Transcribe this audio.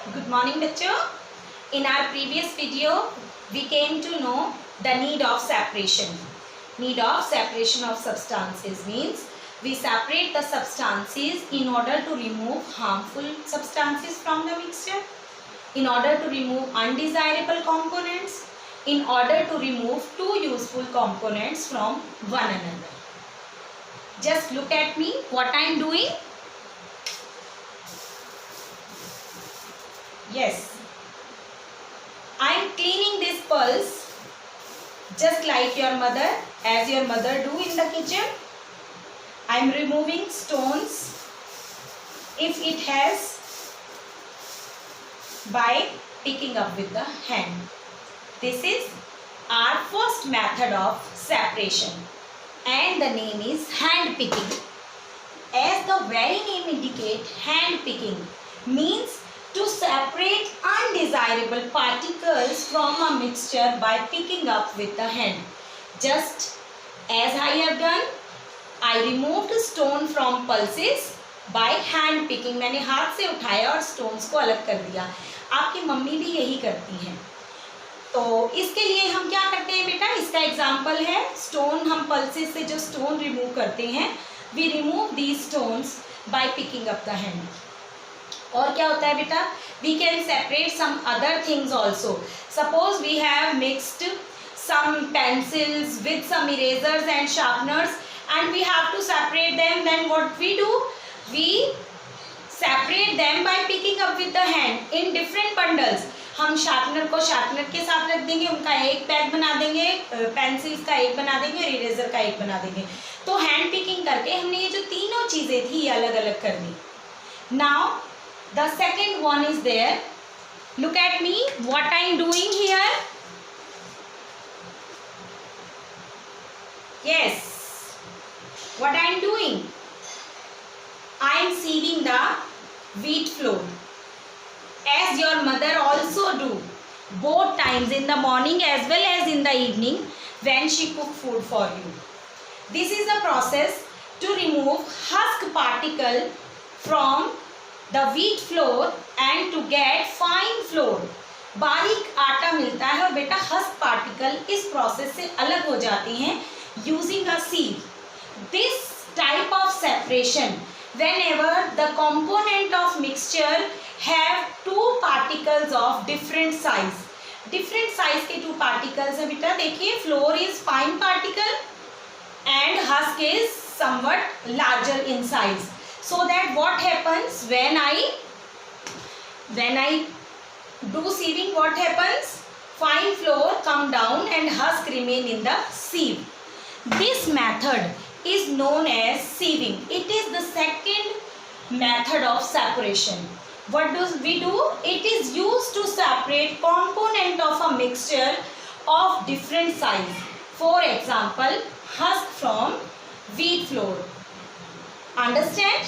Good morning बच्चों. In our previous video we came to know the need of separation. Need of separation of substances means we separate the substances in order to remove harmful substances from the mixture, in order to remove undesirable components, in order to remove two useful components from one another. Just look at me what I am doing. Yes, I am cleaning this pulse just like your mother, as your mother do in the kitchen. I am removing stones if it has by picking up with the hand. This is our first method of separation and the name is hand picking. As the very name indicate, hand picking means to separate undesirable particles from a mixture by picking up with the hand. Just as I have done, I removed stone from pulses by hand picking. मैंने हाथ से उठाया और stones को अलग कर दिया. आपकी मम्मी भी यही करती हैं. तो इसके लिए हम क्या करते हैं बेटा, इसका एग्जाम्पल है स्टोन. हम पल्सेस से जो स्टोन रिमूव करते हैं, we remove these stones by picking up the hand. और क्या होता है बेटा, we can separate some other things also. Suppose we have mixed some pencils with some erasers and sharpeners and we have to separate them. Then what we do, we separate them by picking up with the hand in different bundles. हम sharpener को sharpener के साथ रख देंगे, उनका एक pack बना देंगे, पेंसिल्स का एक बना देंगे और इरेजर का एक बना देंगे. तो हैंड पिकिंग करके हमने ये जो तीनों चीज़ें थी ये अलग अलग कर दी. Now the second one is there. Look at me what I am doing here. Yes, what I am doing, I am sieving the wheat flour as your mother also do, both times, in the morning as well as in the evening when she cook food for you. This is the process to remove husk particle from the wheat flour and to get fine flour. बारीक आटा मिलता है और बेटा husk particle इस process से अलग हो जाते हैं using a sieve. This type of separation, whenever the component of mixture have two particles of different size. different size के two particles है बेटा. देखिए, flour is fine particle and husk is somewhat larger in size. So that what happens when I do sieving, what happens? Fine flour come down and husk remain in the sieve. This method is known as sieving. It is the second method of separation. What do we do? It is used to separate component of a mixture of different size. For example, husk from wheat flour. Understand?